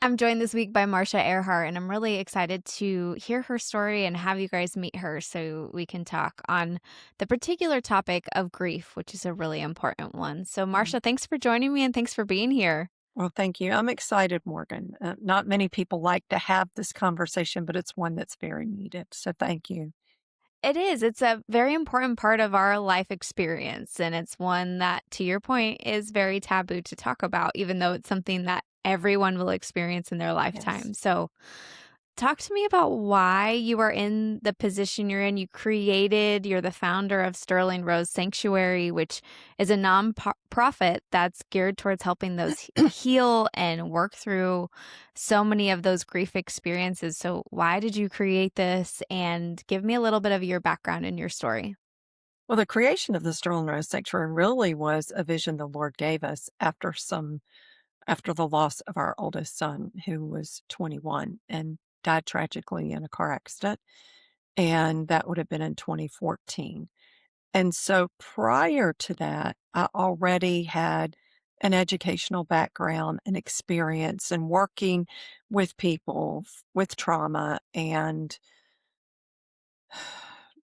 I'm joined this week by Marcia Earhart, and I'm really excited to hear her story and have you guys meet her so we can talk on the particular topic of grief, which is a really important one. So, Mhm. Marcia, thanks for joining me and thanks for being here. Well, thank you. I'm excited, Morgan. Not many people like to have this conversation, but it's one that's very needed. So thank you. It is. It's a very important part of our life experience. And it's one that, to your point, is very taboo to talk about, even though it's something that everyone will experience in their Yes. lifetime. So, talk to me about why you are in the position you're in. You're the founder of Sterling Rose Sanctuary, which is a non-profit that's geared towards helping those heal and work through so many of those grief experiences. So, why did you create this? And give me a little bit of your background and your story. Well, the creation of the Sterling Rose Sanctuary really was a vision the Lord gave us after the loss of our oldest son, who was 21 and died tragically in a car accident. And that would have been in 2014. And so prior to that, I already had an educational background and experience in working with people with trauma and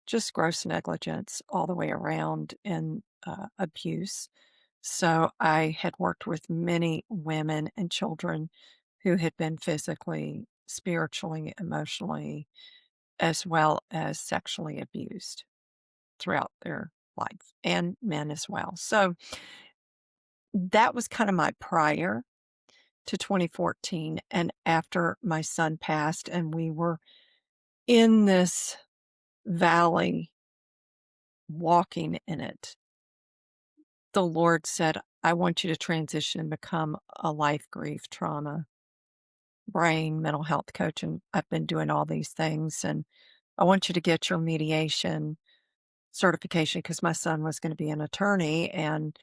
just gross negligence all the way around and abuse. So I had worked with many women and children who had been physically, spiritually, emotionally, as well as sexually abused throughout their life, and men as well. So that was kind of my prior to 2014. And after my son passed, and we were in this valley walking in it, the Lord said, I want you to transition and become a life grief trauma, brain, mental health coach. And I've been doing all these things. And I want you to get your mediation certification because my son was going to be an attorney. And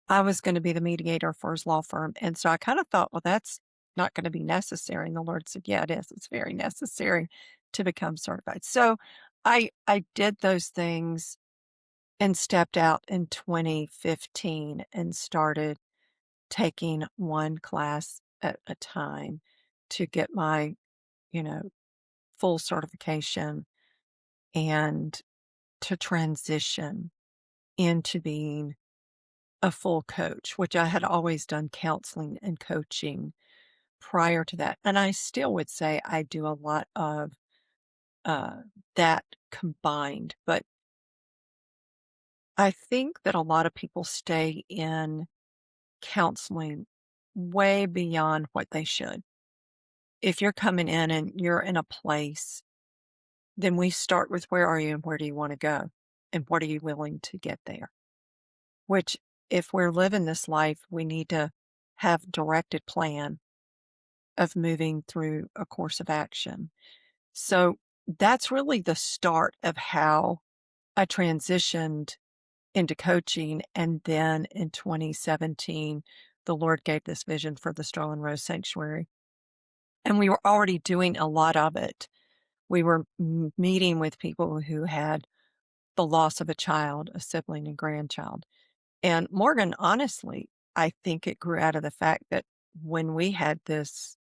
I was gonna be the mediator for his law firm, and so I kinda thought, "Well, that's not gonna be necessary," and the Lord said, "Yeah, it is. It's very necessary to become certified." So, I did those things and stepped out in 2015 and started taking one class at a time to get my, you know, full certification and to transition into being a full coach, which I had always done counseling and coaching prior to that. And I still would say I do a lot of uh, that combined. But I think that a lot of people stay in counseling way beyond what they should. If you're coming in and you're in a place, then we start with where are you and where do you want to go? And what are you willing to get there? Which, if we're living this life, we need to have directed plan of moving through a course of action. So that's really the start of how I transitioned into coaching. And then in 2017, the Lord gave this vision for the Sterling Rose Sanctuary. And we were already doing a lot of it. We were meeting with people who had the loss of a child, a sibling, and grandchild. And Morgan, honestly, I think it grew out of the fact that when we had this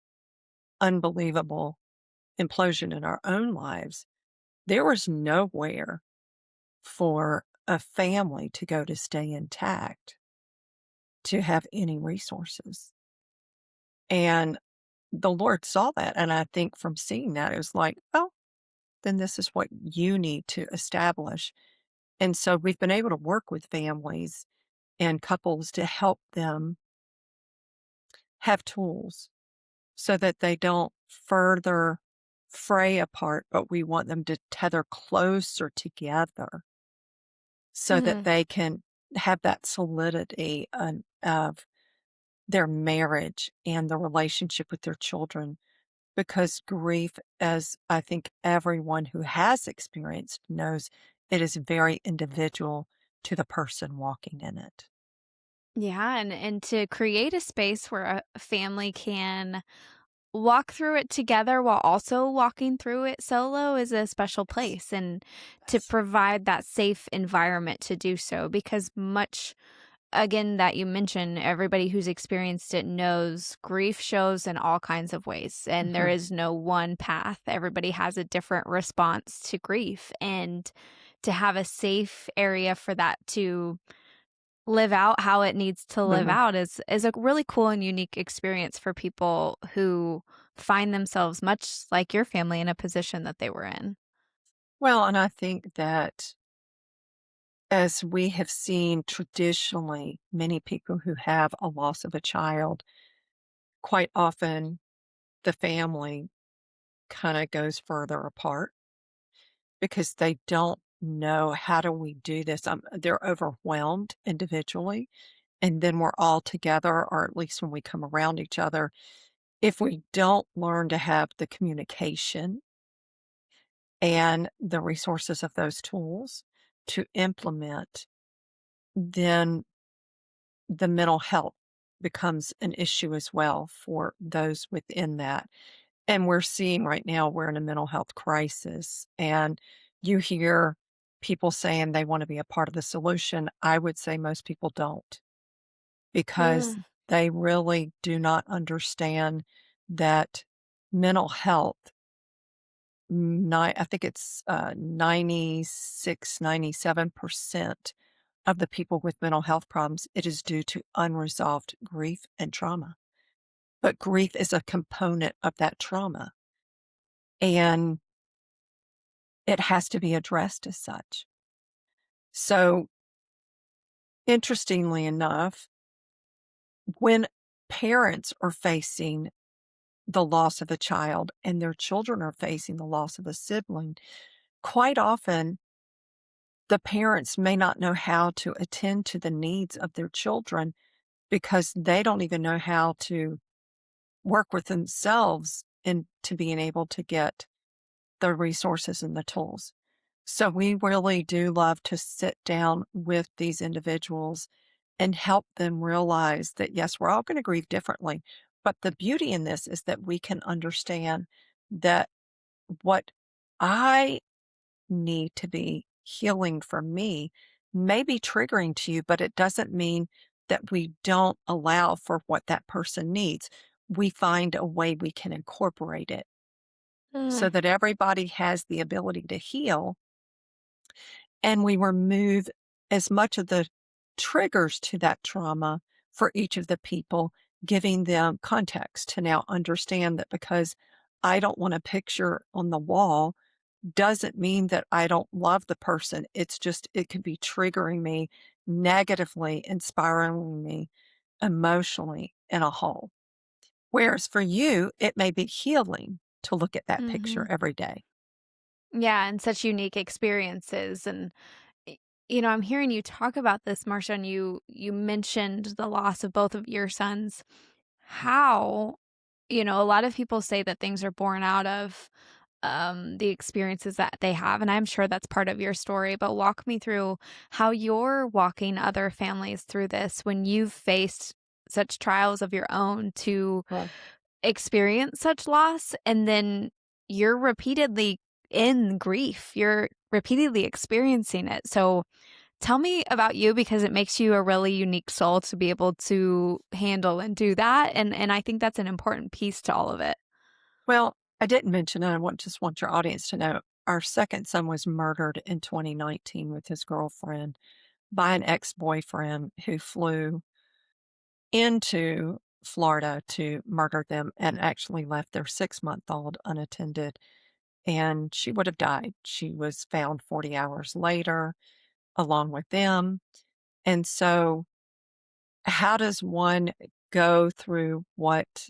unbelievable implosion in our own lives, there was nowhere for a family to go to stay intact, to have any resources. And the Lord saw that. And I think from seeing that, it was like, oh, then this is what you need to establish. And so we've been able to work with families and couples to help them have tools so that they don't further fray apart, but we want them to tether closer together so that Mm, they can have that solidity of their marriage and the relationship with their children. Because grief, as I think everyone who has experienced knows, it is very individual to the person walking in it. yeah, and to create a space where a family can walk through it together while also walking through it solo is a special Yes. place, and to Yes. provide that safe environment to do so, because much again, that you mentioned, everybody who's experienced it knows grief shows in all kinds of ways, and there Mhm. is no one path. Everybody has a different response to grief, and to have a safe area for that to live out how it needs to live Mhm. out is a really cool and unique experience for people who find themselves much like your family in a position that they were in. Well, and I think that as we have seen traditionally, many people who have a loss of a child, quite often the family kinda goes further apart because they don't know, "How do we do this?" They're overwhelmed individually, and then we're all together, or at least when we come around each other, if we don't learn to have the communication and the resources of those tools to implement, then the mental health becomes an issue as well for those within that. And we're seeing right now we're in a mental health crisis, and you hear people saying they want to be a part of the solution. I would say most people don't because Mm, they really do not understand that mental health, I think it's 96, 97% of the people with mental health problems, it is due to unresolved grief and trauma. But grief is a component of that trauma, and it has to be addressed as such. So, interestingly enough, when parents are facing the loss of a child and their children are facing the loss of a sibling, quite often the parents may not know how to attend to the needs of their children because they don't even know how to work with themselves into being able to get the resources and the tools. So we really do love to sit down with these individuals and help them realize that, yes, we're all going to grieve differently. But the beauty in this is that we can understand that what I need to be healing for me may be triggering to you, but it doesn't mean that we don't allow for what that person needs. We find a way we can incorporate it so mm, that everybody has the ability to heal, and we remove as much of the triggers to that trauma for each of the people, giving them context to now understand that because I don't want a picture on the wall doesn't mean that I don't love the person. It's just, it could be triggering me negatively and spiraling me emotionally in a hole. Whereas for you, it may be healing to look at that picture mhm. every day. Yeah, and such unique experiences, and y I'm hearing you talk about this, Marcia, and you mentioned the loss of both of your sons. How a lot of people say that things are born out of, the experiences that they have, and I'm sure that's part of your story, but walk me through how you're walking other families through this when you've faced such trials of your own to Right. experience such loss, and then you're repeatedly in grief. You're repeatedly experiencing it. So tell me about you because it makes you a really unique soul to be able to handle and do that. And I think that's an important piece to all of it. Well, I didn't mention, and just want your audience to know, our second son was murdered in 2019 with his girlfriend by an ex-boyfriend who flew into Florida to murder them and actually left their 6-month-old unattended, and she would have died. She was found 40 hours later along with them. And so, how does one go through what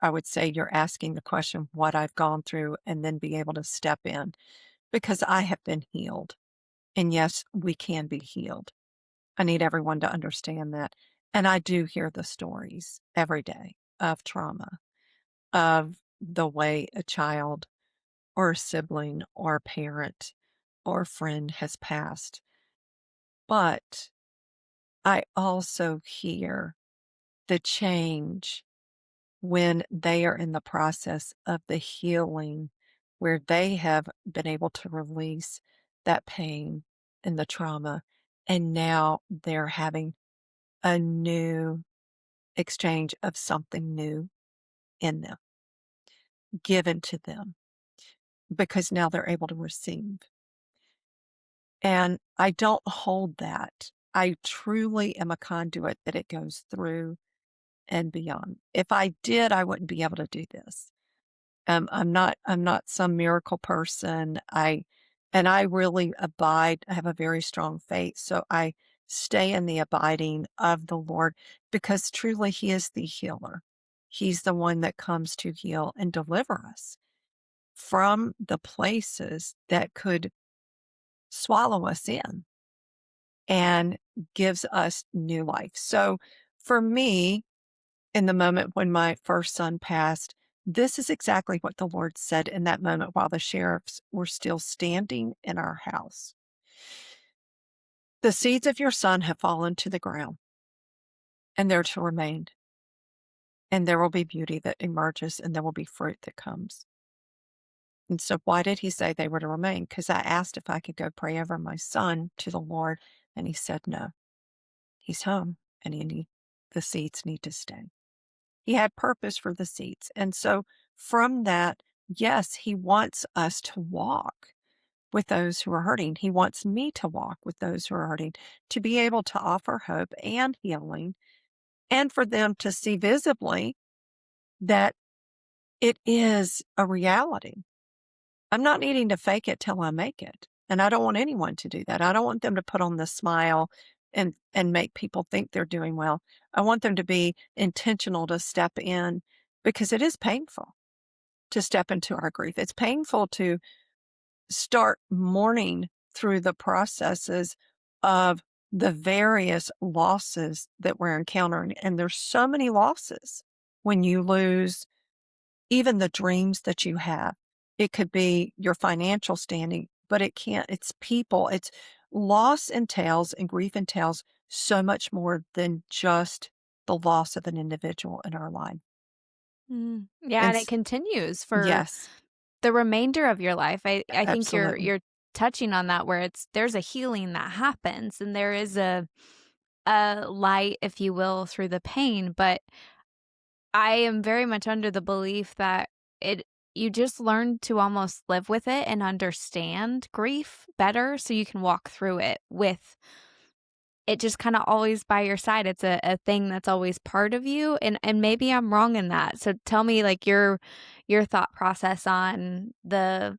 I would say you're asking the question, what I've gone through, and then be able to step in? Because I have been healed. And yes, we can be healed. I need everyone to understand that. And I do hear the stories every day of trauma, of the way a child or a sibling or a parent or a friend has passed. But I also hear the change when they are in the process of the healing, where they have been able to release that pain and the trauma. And now they're having a new exchange of something new in them, given to them, because now they're able to receive. And I don't hold that. I truly am a conduit that it goes through and beyond. If I did, I wouldn't be able to do this. I'm not some miracle person. I really abide. I have a very strong faith. So I stay in the abiding of the Lord because truly He is the healer. He's the one that comes to heal and deliver us from the places that could swallow us in and gives us new life. So for me, in the moment when my first son passed, this is exactly what the Lord said in that moment while the sheriffs were still standing in our house. The seeds of your son have fallen to the ground, and they're to remain, and there will be beauty that emerges, and there will be fruit that comes. And so, why did he say they were to remain? Because I asked if I could go pray over my son to the Lord, and he said no. He's home, and the seeds need to stay. He had purpose for the seeds. And so from that, yes, he wants us to walk with those who are hurting. He wants me to walk with those who are hurting, to be able to offer hope and healing, and for them to see visibly that it is a reality. I'm not needing to fake it till I make it. And I don't want anyone to do that. I don't want them to put on the smile and make people think they're doing well. I want them to be intentional to step in because it is painful to step into our grief. It's painful to start mourning through the processes of the various losses that we're encountering. And there's so many losses when you lose even the dreams that you have. It could be your financial standing, but it's people. It's loss entails and grief entails so much more than just the loss of an individual in our life. Yeah, And and it continues for yes, the remainder of your life. I think absolutely. you're touching on that where there's a healing that happens and there is a light, if you will, through the pain, but I am very much under the belief that it you just learn to almost live with it and understand grief better so you can walk through it with it just kinda always by your side. It's a thing that's always part of you, and maybe I'm wrong in that. So tell me, like, your thought process on the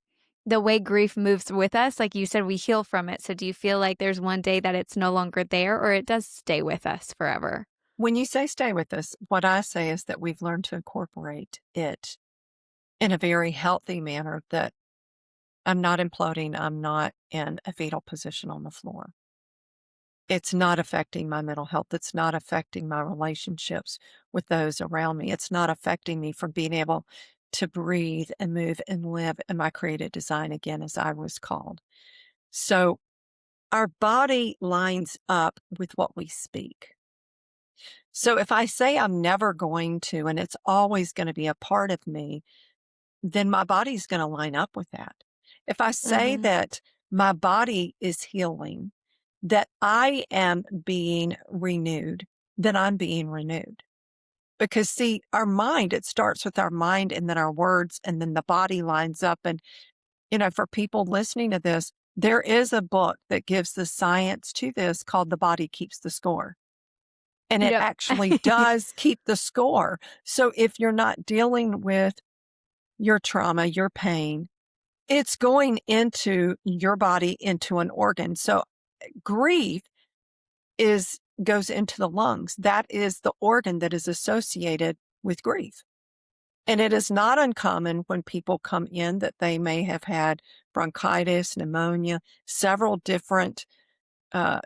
way grief moves with us. Like you said, we heal from it. So do you feel like there's one day that it's no longer there, or it does stay with us forever? When you say stay with us, what I say is that we've learned to incorporate it in a very healthy manner that I'm not imploding. I'm not in a fetal position on the floor. It's not affecting my mental health. It's not affecting my relationships with those around me. It's not affecting me from being able to breathe and move and live in my creative design again as I was called. So our body lines up with what we speak. So if I say I'm never going to, and it's always going to be a part of me, then my body's going to line up with that. If I say Mhm. that my body is healing, that I am being renewed, then I'm being renewed. Because see, our mind, it starts with our mind and then our words, and then the body lines up. And, for people listening to this, there is a book that gives the science to this called The Body Keeps the Score. And it Yep. actually does keep the score. So if you're not dealing with your trauma, your pain, it's going into your body, into an organ. So grief goes into the lungs. That is the organ that is associated with grief. And it is not uncommon when people come in that they may have had bronchitis, pneumonia, several different uh,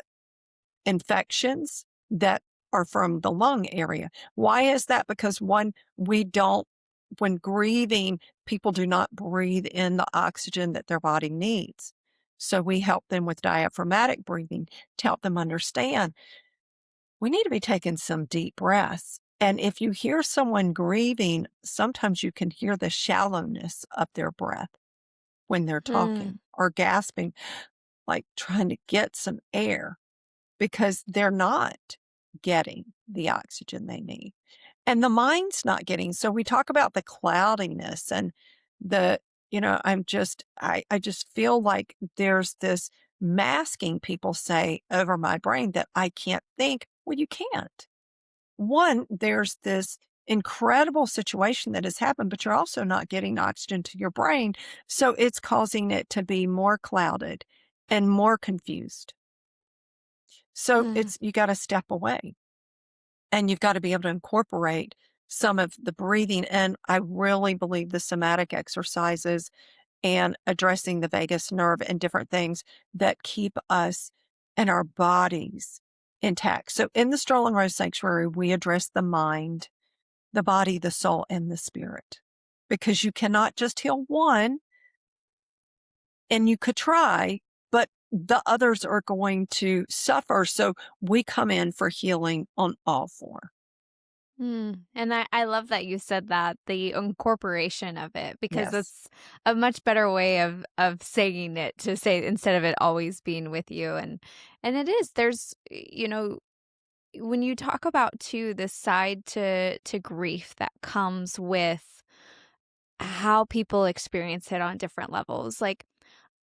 infections that are from the lung area. Why is that? Because one, when grieving, people do not breathe in the oxygen that their body needs. So we help them with diaphragmatic breathing to help them understand we need to be taking some deep breaths. And if you hear someone grieving, sometimes you can hear the shallowness of their breath when they're Mm. talking or gasping, like trying to get some air because they're not. getting the oxygen they need. And the mind's not getting. So we talk about the cloudiness and the, I just feel like there's this masking people say over my brain that I can't think. Well, you can't. One, there's this incredible situation that has happened, but you're also not getting oxygen to your brain. So it's causing it to be more clouded and more confused. So Mm. it's, you got to step away and you've got to be able to incorporate some of the breathing. And I really believe the somatic exercises and addressing the vagus nerve and different things that keep us and our bodies intact. So in the Sterling Rose Sanctuary, we address the mind, the body, the soul, and the spirit. Because you cannot just heal one, and you could try, but the others are going to suffer. So we come in for healing on all four. And I love that you said that, the incorporation of it, because Yes. it's a much better way of saying it, to say instead of it always being with you. And it is, there's, when you talk about too the side to grief that comes with how people experience it on different levels. Like,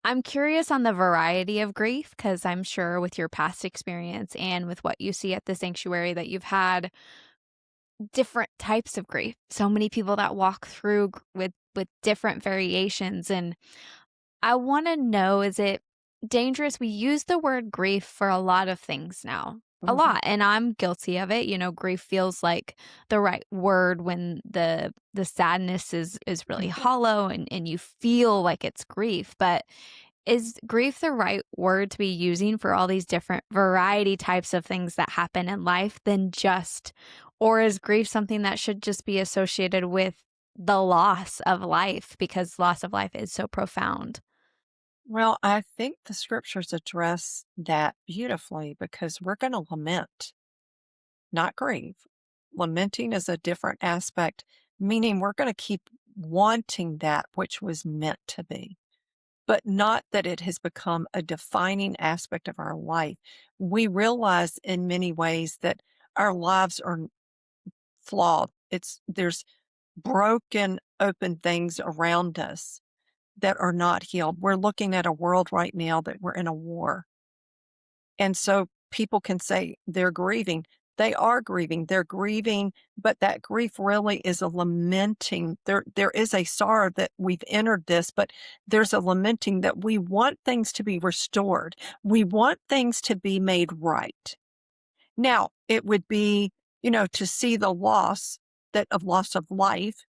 I'm curious on the variety of grief, because I'm sure with your past experience and with what you see at the sanctuary that you've had different types of grief. So many people that walk through with different variations, and I want to know, is it dangerous? We use the word grief for a lot of things now. A Hmm. lot, and I'm guilty of it. Grief feels like the right word when the sadness is really hollow, and you feel like it's grief. But is grief the right word to be using for all these different variety types of things that happen in life than just, or is grief something that should just be associated with the loss of life, because loss of life is so profound? Well, I think the scriptures address that beautifully because we're going to lament, not grieve. Lamenting is a different aspect, meaning we're going to keep wanting that which was meant to be, but not that it has become a defining aspect of our life. We realize in many ways that our lives are flawed. There's broken, open things around us that are not healed. We're looking at a world right now that we're in a war. And so people can say they're grieving. They are grieving. They're grieving, but that grief really is a lamenting. There is a sorrow that we've entered this, but there's a lamenting that we want things to be restored. We want things to be made right. Now, it would be, to see the loss of life.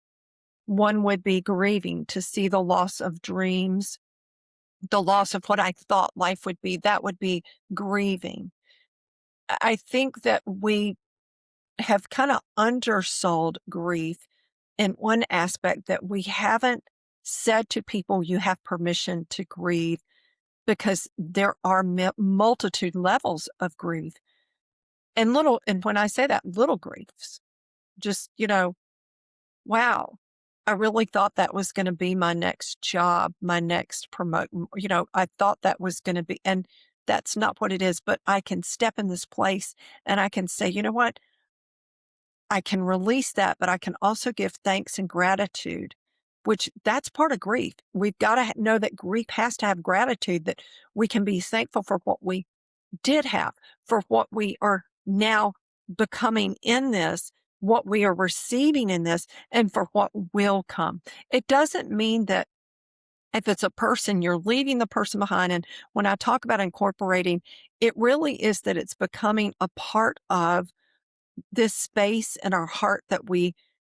One would be grieving to see the loss of dreams, the loss of what I thought life would be. That would be grieving. I think that we have kind of undersold grief in one aspect, that we haven't said to people, you have permission to grieve, because there are multitude levels of grief and when I say that, little griefs, just, wow, I really thought that was going to be my next job, my next I thought that was going to be, and that's not what it is. But I can step in this place and I can say, you know what? I can release that, but I can also give thanks and gratitude, which that's part of grief. We've got to know that grief has to have gratitude, that we can be thankful for what we did have, for what we are now becoming in this, what we are receiving in this, and for what will come. It doesn't mean that if it's a person, you're leaving the person behind. And when I talk about incorporating, it really is that it's becoming a part of this space in our heart that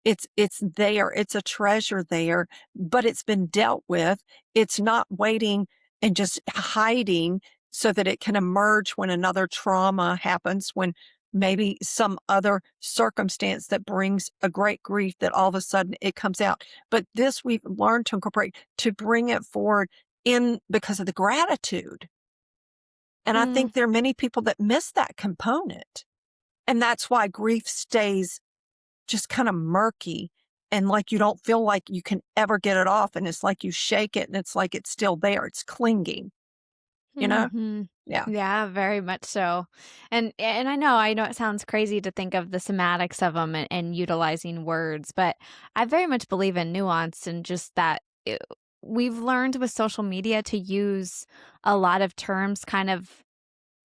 it's there, it's a treasure there, but it's been dealt with. It's not waiting and just hiding so that it can emerge when another trauma happens, when maybe some other circumstance that brings a great grief, that all of a sudden it comes out. But this we've learned to incorporate, to bring it forward in because of the gratitude. And I Mm. think there are many people that miss that component, and that's why grief stays just kind of murky, and like you don't feel like you can ever get it off. And it's like you shake it and it's like it's still there. It's clinging. you know? Mhm. Yeah. Yeah, very much so. And I know it sounds crazy to think of the semantics of them and utilizing words, but I very much believe in nuance and just that we've learned with social media to use a lot of terms kind of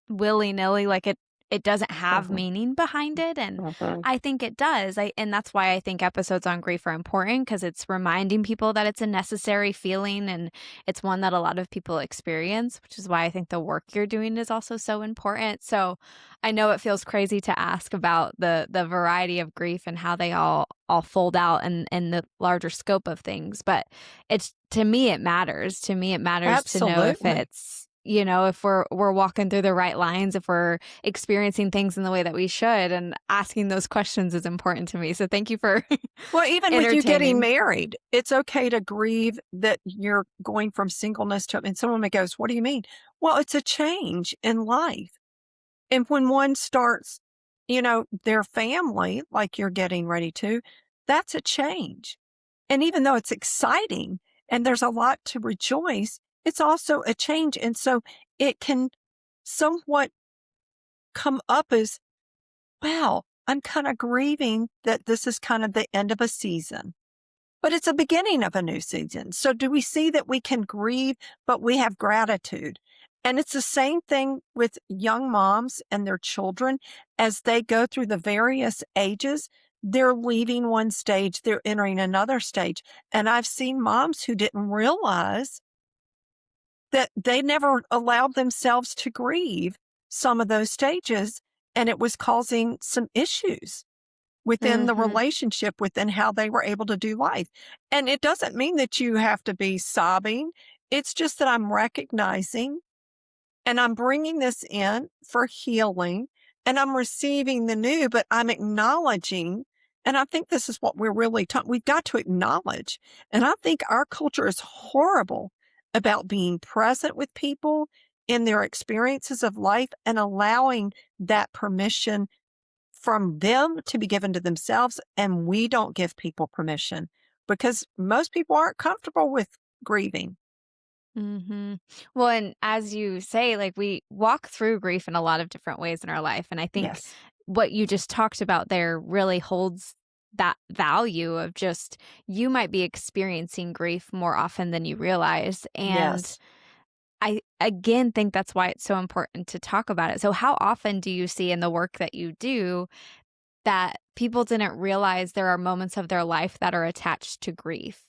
willy-nilly, like it doesn't have Mhm, meaning behind it, and mhm. I think it does. And that's why I think episodes on grief are important because it's reminding people that it's a necessary feeling and it's one that a lot of people experience, which is why I think the work you're doing is also so important. So, I know it feels crazy to ask about the variety of grief and how they all fold out in the larger scope of things, but it's to me it matters. To me it matters to know if Absolutely. it's if we're walking through the right lines, if we're experiencing things in the way that we should, and asking those questions is important to me. So thank you for Well, even with you getting entertaining. married, it's okay to grieve that you're going from singleness to, and someone goes, "What do you mean?" Well, it's a change in life. And when one starts, their family, like you're getting ready to, that's a change. And even though it's exciting and there's a lot to rejoice, it's also a change. And so it can somewhat come up as, wow, I'm kind of grieving that this is kind of the end of a season, but it's a beginning of a new season. So do we see that we can grieve, but we have gratitude? And it's the same thing with young moms and their children as they go through the various ages. They're leaving one stage, they're entering another stage. And I've seen moms who didn't realize that they never allowed themselves to grieve some of those stages, and it was causing some issues within the Mhm. relationship, within how they were able to do life. And it doesn't mean that you have to be sobbing. It's just that I'm recognizing and I'm bringing this in for healing and I'm receiving the new, but I'm acknowledging. And I think this is what we're really taught. We've got to acknowledge. And I think our culture is horrible about being present with people in their experiences of life and allowing that permission from them to be given to themselves. And we don't give people permission because most people aren't comfortable with grieving. Mhm. Well, and as you say, like, we walk through grief in a lot of different ways in our life, and I think Yes. what you just talked about there really holds that value of just you might be experiencing grief more often than you realize, and Yes. I again think that's why it's so important to talk about it. So how often do you see in the work that you do that people didn't realize there are moments of their life that are attached to grief?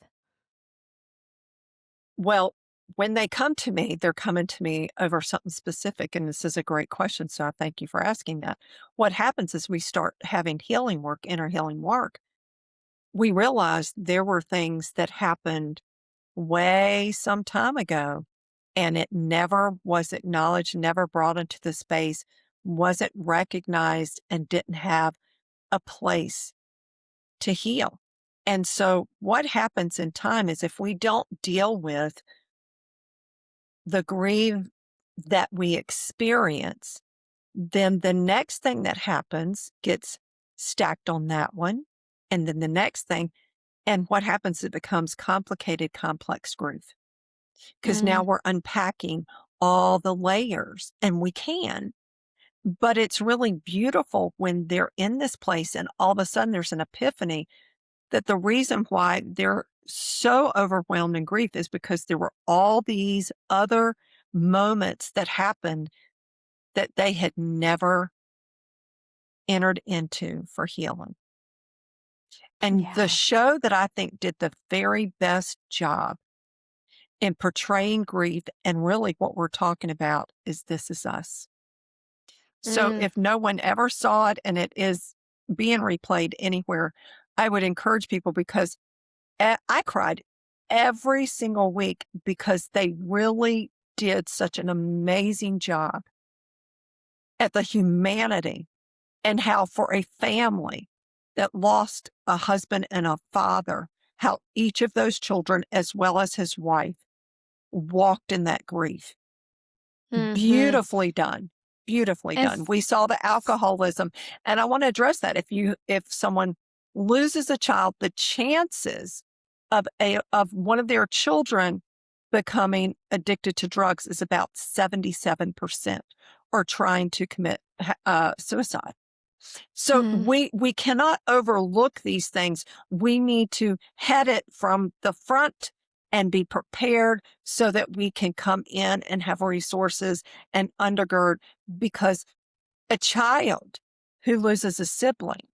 Well, when they come to me, they're coming to me over something specific. And this is a great question. So I thank you for asking that. What happens is we start having healing work, inner healing work. We realize there were things that happened way some time ago, and it never was acknowledged, never brought into the space, wasn't recognized, and didn't have a place to heal. And so, what happens in time is if we don't deal with the grief that we experience, then the next thing that happens gets stacked on that one. And then the next thing, and what happens, it becomes complicated, complex grief because now Mm, we're unpacking all the layers and we can. But it's really beautiful when they're in this place and all of a sudden there's an epiphany that the reason why they're so overwhelmed in grief is because there were all these other moments that happened that they had never entered into for healing. And the yeah. show that I think did the very best job in portraying grief, and really what we're talking about is This Is Us. So Mm, if no one ever saw it and it is being replayed anywhere, I would encourage people because I cried every single week because they really did such an amazing job at the humanity and how for a family that lost a husband and a father, how each of those children, as well as his wife, walked in that grief. mhm. Beautifully done. Beautifully done. It's We saw the alcoholism, and I want to address that. If someone loses a child, the chances of one of their children becoming addicted to drugs is about 77% or trying to commit suicide. So Mm, we cannot overlook these things. We need to head it from the front and be prepared so that we can come in and have resources and undergird, because a child who loses a sibling,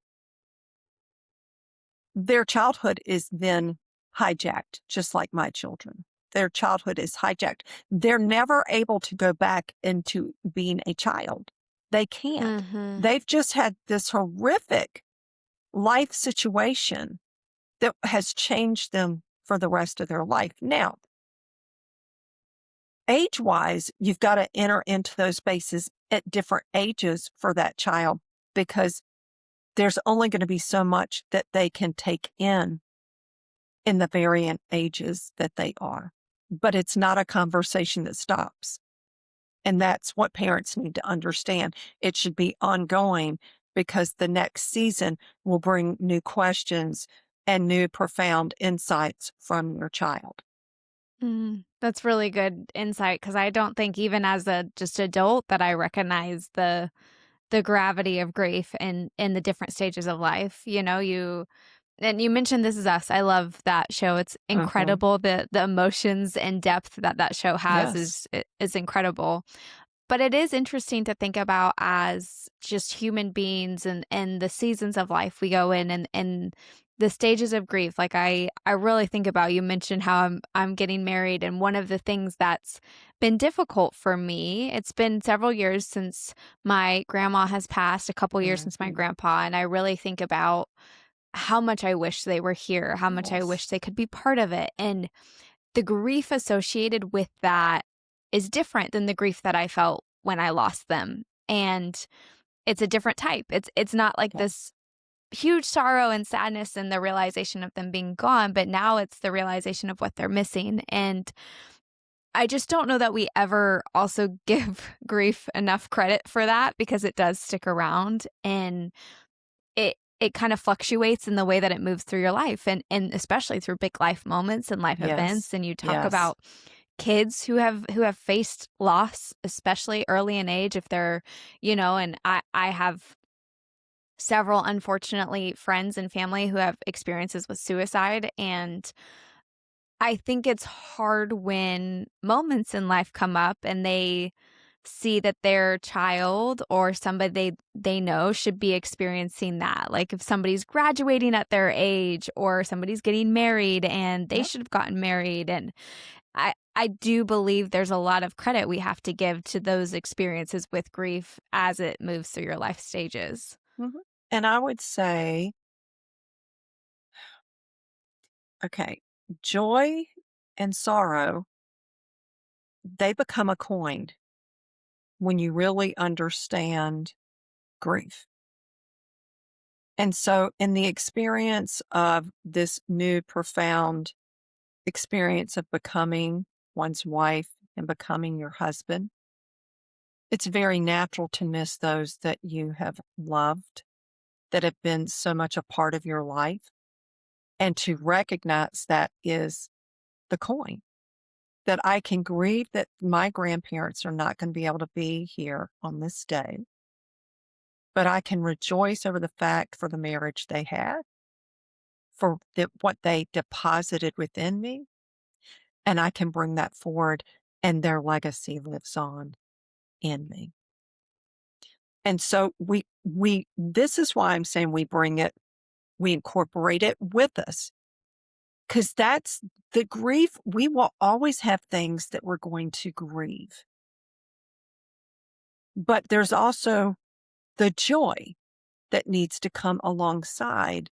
their childhood is then hijacked, just like my children. Their childhood is hijacked. They're never able to go back into being a child. They can't. mhm. They've just had this horrific life situation that has changed them for the rest of their life. Now, age wise, you've got to enter into those spaces at different ages for that child, because there's only going to be so much that they can take in the variant ages that they are. But it's not a conversation that stops. And that's what parents need to understand. It should be ongoing, because the next season will bring new questions and new profound insights from your child. That's really good insight because I don't think even as a just adult that I recognize the gravity of grief in the different stages of life. You mentioned This Is Us. I love that show. It's Mhm. incredible. The emotions and depth that that show has Yes. is incredible. But it is interesting to think about as just human beings and the seasons of life we go in and the stages of grief. Like I really think about, you mentioned how I'm getting married, and one of the things that's been difficult for me, it's been several years since my grandma has passed, a couple years since my Mhm. grandpa, and I really think about how much I wish they were here, how much I Yes. wish they could be part of it. And the grief associated with that is different than the grief that I felt when I lost them. And it's a different type. It's not like Yeah. this huge sorrow and sadness and the realization of them being gone, but now it's the realization of what they're missing. And I just don't know that we ever also give grief enough credit for that because it does stick around and it kind of fluctuates in the way that it moves through your life and especially through big life moments and life Yes. events. And you talk Yes. about kids who have faced loss, especially early in age, if they're, and I have several, unfortunately, friends and family who have experiences with suicide. And I think it's hard when moments in life come up and they see that their child or somebody they know should be experiencing that. Like if somebody's graduating at their age or somebody's getting married and they Yep. should have gotten married. And I do believe there's a lot of credit we have to give to those experiences with grief as it moves through your life stages. Mhm. And I would say, okay, joy and sorrow, they become a coin when you really understand grief. And so, in the experience of this new profound experience of becoming one's wife and becoming your husband, it's very natural to miss those that you have loved, that have been so much a part of your life, and to recognize that is the coin. That I can grieve that my grandparents are not going to be able to be here on this day, but I can rejoice over the fact for the marriage they had, for what they deposited within me, and I can bring that forward, and their legacy lives on in me. And so we this is why I'm saying we incorporate it with us, because that's the grief. We will always have things that we're going to grieve, but there's also the joy that needs to come alongside,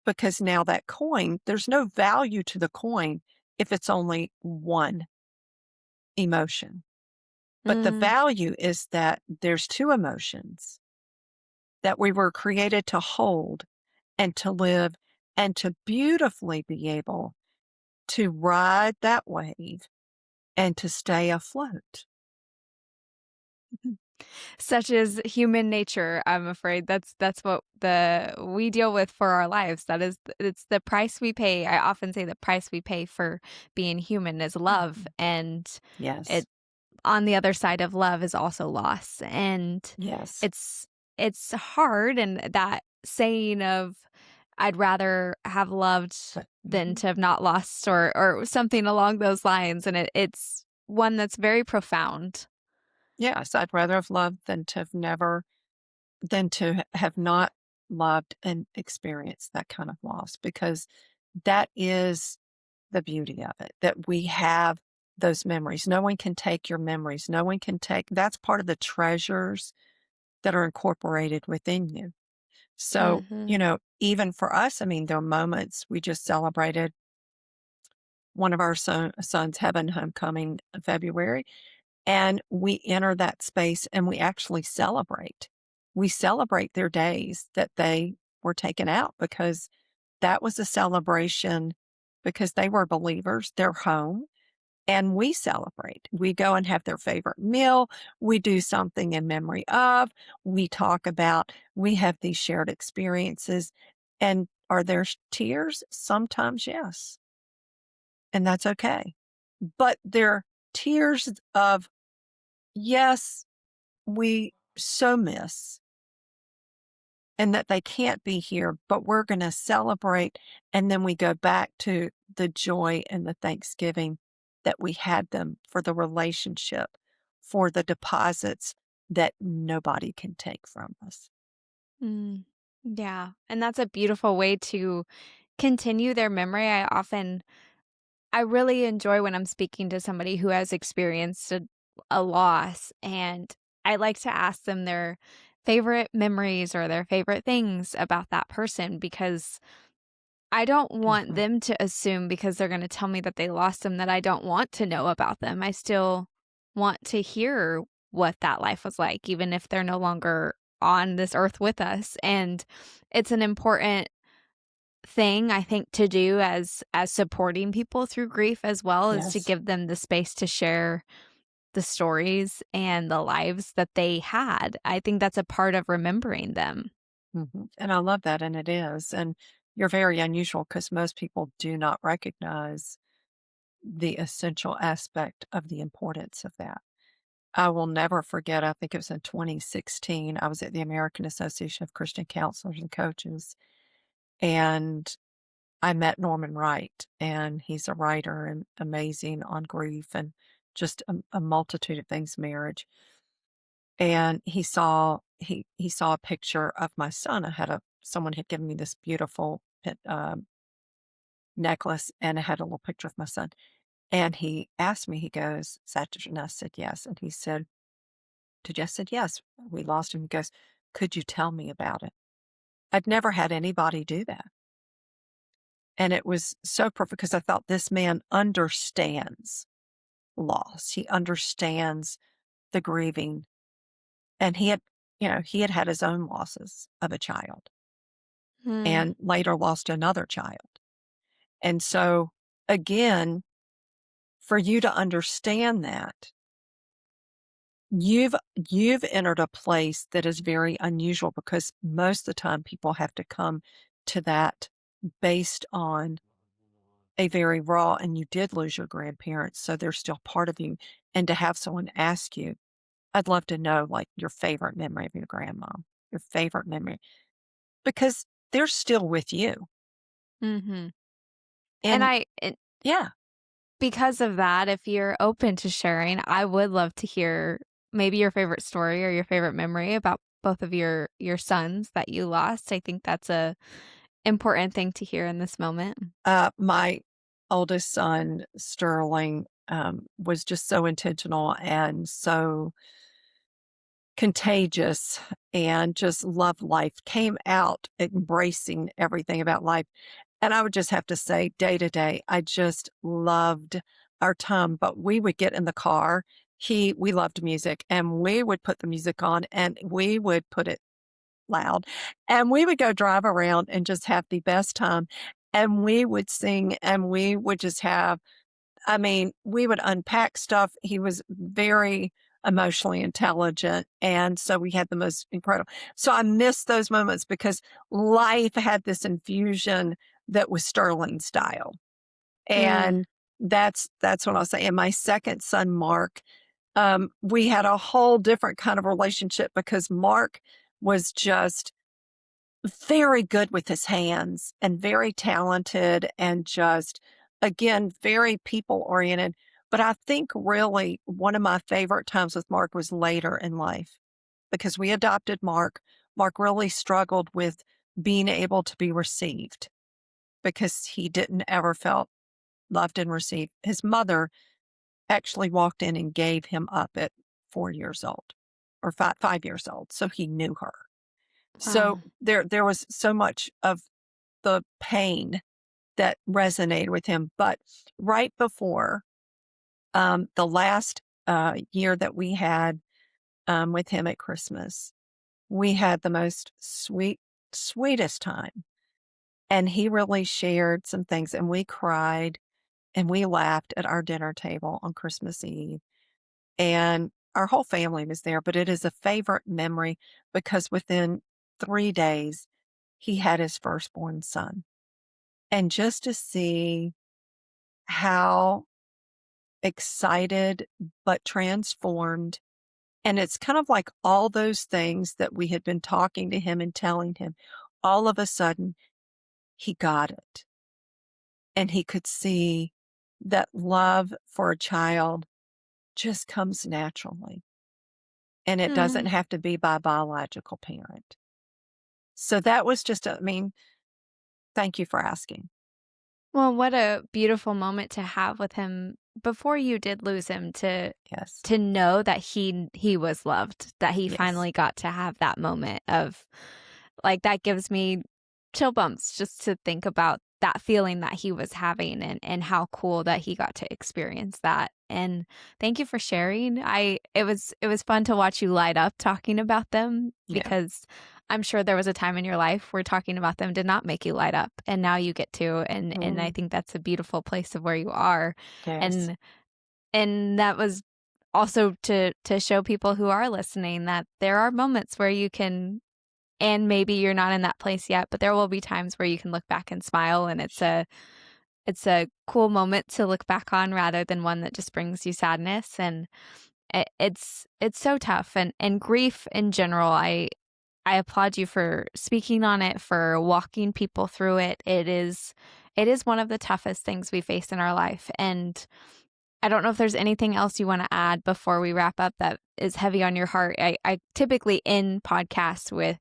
because now that coin, there's no value to the coin if it's only one emotion. But the Mm, value is that there's two emotions that we were created to hold and to live and to beautifully be able to ride that wave and to stay afloat. Such is human nature, I'm afraid. That's what the we deal with for our lives. That is it's the price we pay. I often say the price we pay for being human is love, Mhm. and Yes. it on the other side of love is also loss. And Yes. it's it's hard, and that saying of I'd rather have loved But than mhm. to have not lost, or something along those lines, and it's one that's very profound. Yes, I'd rather have loved than to have not loved and experienced that kind of loss, because that is the beauty of it, that we have those memories. No one can take your memories. No one can take that's part of the treasures that are incorporated within you. So, Mhm. even for us, I mean, there are moments we just celebrated one of our sons having homecoming in February, and we enter that space and we actually celebrate. We celebrate their days that they were taken out, because that was a celebration, because they were believers, they're home, and we celebrate. We go and have their favorite meal. We do something in memory of. We talk about, we have these shared experiences. And are there tears? Sometimes, yes. And that's okay. But they're tears of, yes, we so miss, and that they can't be here, but we're going to celebrate. And then we go back to the joy and the thanksgiving that we had them, for the relationship, for the deposits that nobody can take from us. Mm. Yeah, and that's a beautiful way to continue their memory. I really enjoy when I'm speaking to somebody who has experienced a loss, and I like to ask them their favorite memories or their favorite things about that person, because I don't want Mhm. them to assume because they're gonna tell me that they lost them that I don't want to know about them. I still want to hear what that life was like, even if they're no longer on this earth with us, and it's an important thing, I think, to do as supporting people through grief as well, is to Yes. give them the space to share the stories and the lives that they had. I think that's a part of remembering them. And I love that. And it is. And you're very unusual, because most people do not recognize the essential aspect of the importance of that. I will never forget, I think it was in 2016, I was at the American Association of Christian Counselors and Coaches, and I met Norman Wright, and he's a writer and amazing on grief and just a multitude of things, marriage. And he saw a picture of my son. Someone had given me this beautiful necklace, and it had a little picture of my son. And he asked me, he goes, "Is that your-" and I said, "Yes." And he said, "Did you?" I said, "Yes, we lost him." He goes, "Could you tell me about it?" I'd never had anybody do that. And it was so perfect, because I thought, this man understands loss. He understands the grieving. And he had had his own losses of a child, Mm, and later lost another child. And so, again, for you to understand that, you've entered a place that is very unusual, because most of the time people have to come to that based on a very raw, and you did lose your grandparents, so they're still part of you. And to have someone ask you, "I'd love to know, like, your favorite memory of your grandma, your favorite memory," because they're still with you. mhm. And And yeah, because of that, if you're open to sharing, I would love to hear maybe your favorite story or your favorite memory about both of your sons that you lost. I think that's a important thing to hear in this moment. my oldest son, Sterling, was just so intentional and so contagious, and just loved life, came out embracing everything about life. And I would just have to say, day to day, I just loved our time. But we would get in the car. We loved music, and we would put the music on, and we would put it loud, and we would go drive around and just have the best time. And we would sing, and we would just have, I mean, we would unpack stuff. He was very emotionally intelligent. And so we had the most incredible. So I miss those moments because life had this infusion that was Sterling style. Mm, And that's what I'll say. And my second son, Mark, we had a whole different kind of relationship because Mark was just very good with his hands and very talented and just, again, very people oriented. But I think really one of my favorite times with Mark was later in life because we adopted Mark. Mark really struggled with being able to be received because he didn't ever felt loved and received. His mother actually walked in and gave him up at 4 years old or 5 years old. So he knew her. So wow. there was so much of the pain that resonated with him. But right before the last year that we had with him at Christmas, we had the most sweetest time. And he really shared some things, and we cried and we laughed at our dinner table on Christmas Eve. And our whole family was there, but it is a favorite memory because within 3 days, he had his firstborn son. And just to see how excited but transformed, and it's kind of like all those things that we had been talking to him and telling him, all of a sudden, he got it. And he could see that love for a child just comes naturally, and it doesn't Mm. have to be by a biological parent. So that was just, I mean, thank you for asking. Well, what a beautiful moment to have with him before you did lose him Yes. to know that he was loved, that he Yes. finally got to have that moment of like that gives me chill bumps just to think about that feeling that he was having and how cool that he got to experience that. And thank you for sharing. It was fun to watch you light up talking about them Yeah. because I'm sure there was a time in your life where talking about them did not make you light up and now you get to and I Mm, think that's a beautiful place of where you are. yes. And and that was also to show people who are listening that there are moments where you can and maybe you're not in that place yet, but there will be times where you can look back and smile and it's a cool moment to look back on rather than one that just brings you sadness and it's so tough and grief in general I applaud you for speaking on it, for walking people through it. It is one of the toughest things we face in our life and I don't know if there's anything else you want to add before we wrap up that is heavy on your heart. I typically end podcasts with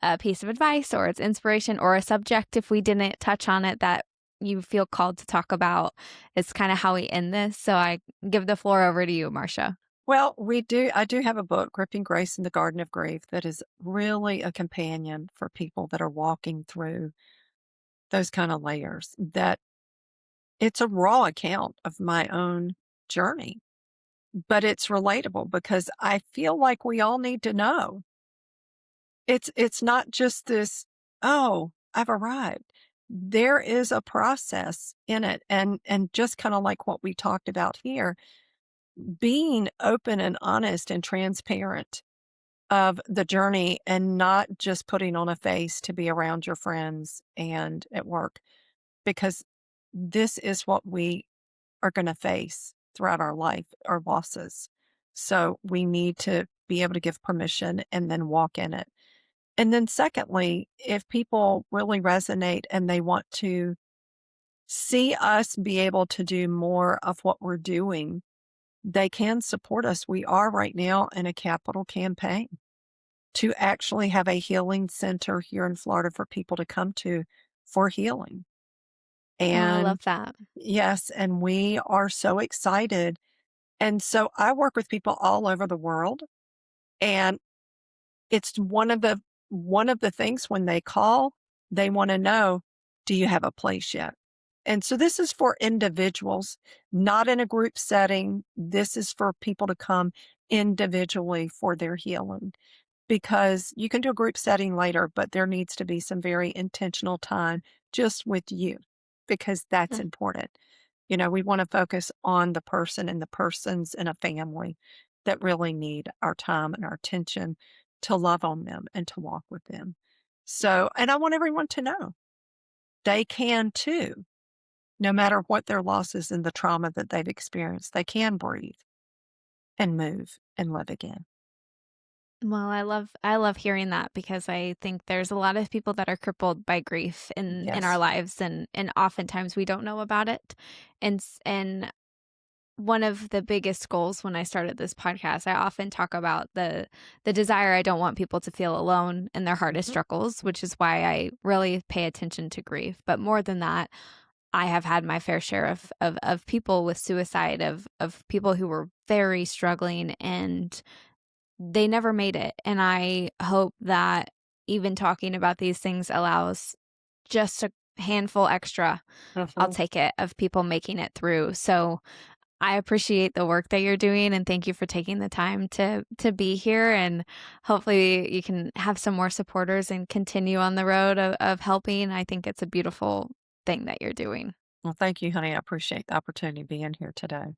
a piece of advice or it's inspiration or a subject if we didn't touch on it that you feel called to talk about. It's kind of how we end this. So I give the floor over to you, Marcia. Well, I do have a book, Gripping Grace in the Garden of Grief, that is really a companion for people that are walking through those kind of layers. That it's a raw account of my own journey, but it's relatable because I feel like we all need to know. It's not just this, "Oh, I've arrived." There is a process in it, and just kinda like what we talked about here, being open and honest and transparent of the journey and not just putting on a face to be around your friends and at work, because this is what we are gonna face throughout our life, our losses. So, we need to be able to give permission and then walk in it. And then secondly, if people really resonate and they want to see us be able to do more of what we're doing, they can support us. We are right now in a capital campaign to actually have a healing center here in Florida for people to come to for healing. Oh, I love And that. yes, and we are so excited. And so I work with people all over the world, and it's one of the things when they call, they wanna know, "Do you have a place yet?" And so this is for individuals, not in a group setting. This is for people to come individually for their healing, because you can do a group setting later, but there needs to be some very intentional time just with you, because that's Mm. important. We wanna focus on the person and the persons in a family. that really need our time and our attention to love on them and to walk with them. So, and I want everyone to know they can too, no matter what their losses and the trauma that they've experienced, they can breathe and move and live again. Well, I love hearing that because I think there's a lot of people that are crippled by grief in our Yes. lives, and oftentimes we don't know about it. And one of the biggest goals when I started this podcast, I often talk about the desire. I don't want people to feel alone in their hardest Mhm. struggles, which is why I really pay attention to grief. But more than that, I have had my fair share of people with suicide, of people who were very struggling and they never made it. And I hope that even talking about these things allows just a handful extra, I'll Mhm. take it, of people making it through. So I appreciate the work that you're doing and thank you for taking the time to be here, and hopefully you can have some more supporters and continue on the road of helping. I think it's a beautiful thing that you're doing. Well, thank you, honey. I appreciate the opportunity being here today.